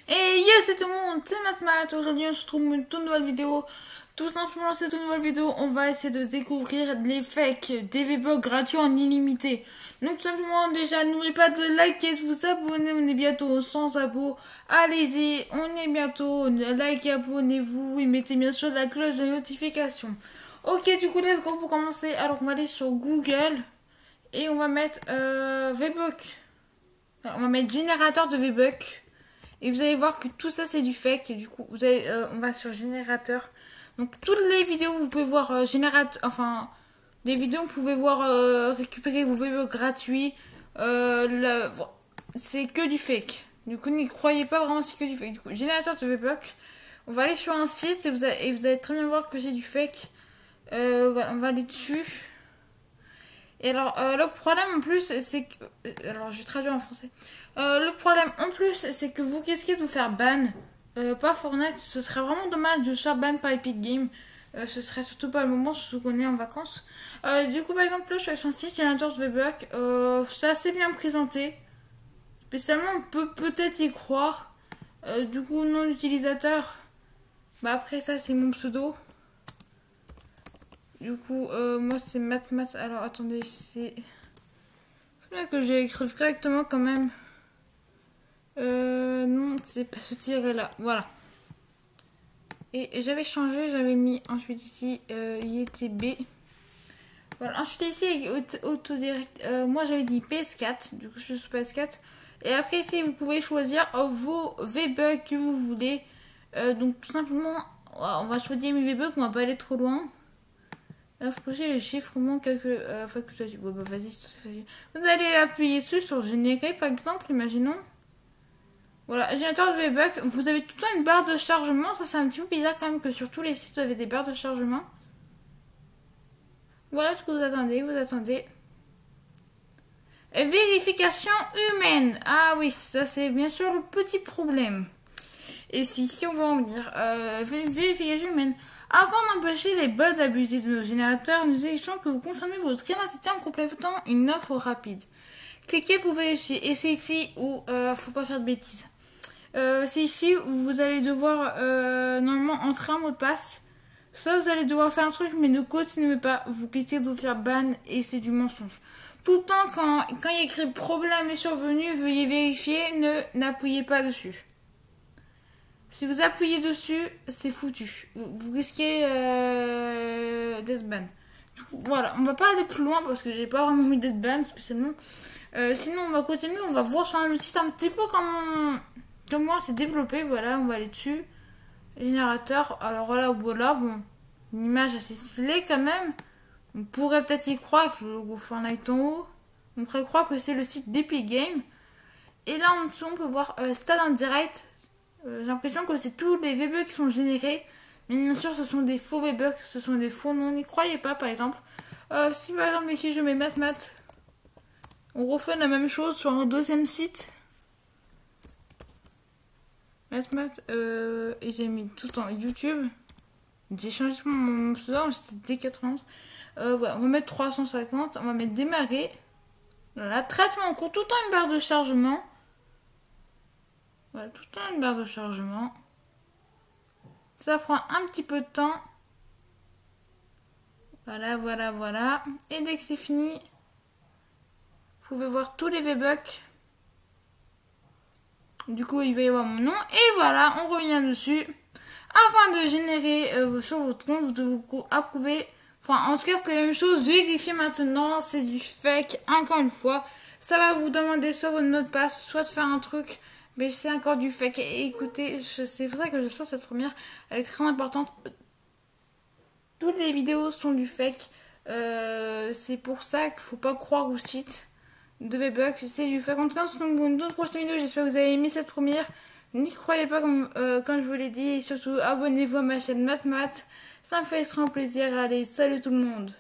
Et yes, c'est tout le monde, c'est Matmat. Aujourd'hui, on se retrouve pour une toute nouvelle vidéo. Tout simplement, cette nouvelle vidéo, on va essayer de découvrir les fakes des V-Bucks gratuits en illimité. Donc, tout simplement, déjà, n'oubliez pas de liker, de vous abonner. On est bientôt aux 100 abos. Allez-y, on est bientôt. Likez, abonnez-vous et mettez bien sûr la cloche de notification. Ok, du coup, let's go pour commencer. Alors, on va aller sur Google et on va mettre V-Bucks. On va mettre générateur de V-Bucks. Et vous allez voir que tout ça c'est du fake. Et du coup, on va sur générateur. Donc toutes les vidéos, vous pouvez voir générateur. Enfin, les vidéos, vous pouvez voir récupérer vos V-Bucks gratuits. C'est que du fake. Du coup, n'y croyez pas vraiment, c'est que du fake. Du coup, générateur de V-Bucks. On va aller sur un site et vous allez très bien voir que c'est du fake. Voilà, on va aller dessus. Et alors, le problème en plus, c'est que... Alors, je vais traduire en français. Le problème en plus, c'est que vous risquez de vous faire ban. Pas Fortnite, ce serait vraiment dommage de se faire ban par Epic Games. Ce serait surtout pas le moment, surtout qu'on est en vacances. Du coup, par exemple, là, je suis sur un site, Générateur de V-Bucks. C'est assez bien présenté. Spécialement, on peut peut-être y croire. Du coup, nom d'utilisateur. Bah, après, ça, c'est mon pseudo. Du coup, moi c'est Matmat. Alors attendez, c'est. Faut bien que j'ai écrit correctement quand même. Non, c'est pas ce tiret là. Voilà. Et j'avais changé, j'avais mis ensuite ici IETB. Voilà, ensuite ici autodirect. Moi j'avais dit PS4, du coup je suis sur PS4. Et après ici vous pouvez choisir vos V-Bucks que vous voulez. Donc tout simplement, on va choisir mes V-Bucks, on va pas aller trop loin. Faut cocher les chiffres, moins quelques facultatifs. Bon, bah vas-y, c'est facile. Vous allez appuyer dessus sur générer par exemple, imaginons. Voilà, générateur de V-Bucks. Vous avez tout le temps une barre de chargement. Ça, c'est un petit peu bizarre quand même que sur tous les sites, vous avez des barres de chargement. Voilà ce que vous attendez. Vous attendez. Et vérification humaine. Ah oui, ça c'est bien sûr le petit problème. Et si on va en venir, vérification humaine. Avant d'empêcher les bots d'abuser de nos générateurs, nous exigeons que vous confirmez votre identité en complétant une offre rapide. Cliquez pour vérifier. Et c'est ici où faut pas faire de bêtises. C'est ici où vous allez devoir normalement entrer un mot de passe. Ça, vous allez devoir faire un truc, mais ne continuez pas. Vous cliquez de vous faire ban et c'est du mensonge. Tout le temps, quand il y a écrit problème est survenu, veuillez vérifier, n'appuyez pas dessus. Si vous appuyez dessus, c'est foutu. Vous risquez d'être ban. Voilà, on va pas aller plus loin parce que j'ai pas vraiment mis d'être ban spécialement. Sinon, on va continuer. On va voir sur le site un petit peu comme moi c'est développé. Voilà, on va aller dessus. Générateur. Alors là, voilà, bon, une image assez stylée quand même. On pourrait peut-être y croire avec le logo Fortnite en haut. On pourrait croire que c'est le site d'Epic Games. Et là en dessous, on peut voir stade en direct. J'ai l'impression que c'est tous les V-Bucks qui sont générés. Mais bien sûr, ce sont des faux V-Bucks, ce sont des faux noms. N'y croyez pas, par exemple. Si par exemple ici je mets Matmat, on refait la même chose sur un deuxième site. Matmat, et j'ai mis tout en YouTube. J'ai changé mon pseudo, c'était D91. Voilà, on va mettre 350, on va mettre démarrer. Voilà, traitement en cours, tout le temps une barre de chargement. Voilà, tout le temps une barre de chargement. Ça prend un petit peu de temps. Voilà, voilà, voilà. Et dès que c'est fini, vous pouvez voir tous les V-Bucks. Du coup, il va y avoir mon nom. Et voilà, on revient dessus. Afin de générer sur votre compte, vous devez vous approuver. Enfin, en tout cas, c'est la même chose. Vérifiez maintenant. C'est du fake. Encore une fois, ça va vous demander soit votre mot de passe, soit de faire un truc. Mais c'est encore du fake. Et écoutez, c'est pour ça que je sors cette première. Elle est très importante. Toutes les vidéos sont du fake. C'est pour ça qu'il ne faut pas croire au site de V-Bucks. C'est du fake. En tout cas, on se retrouve pour une autre prochaine vidéo. J'espère que vous avez aimé cette première. N'y croyez pas comme je vous l'ai dit. Et surtout, abonnez-vous à ma chaîne Matmat. Ça me fait extrêmement plaisir. Allez, salut tout le monde.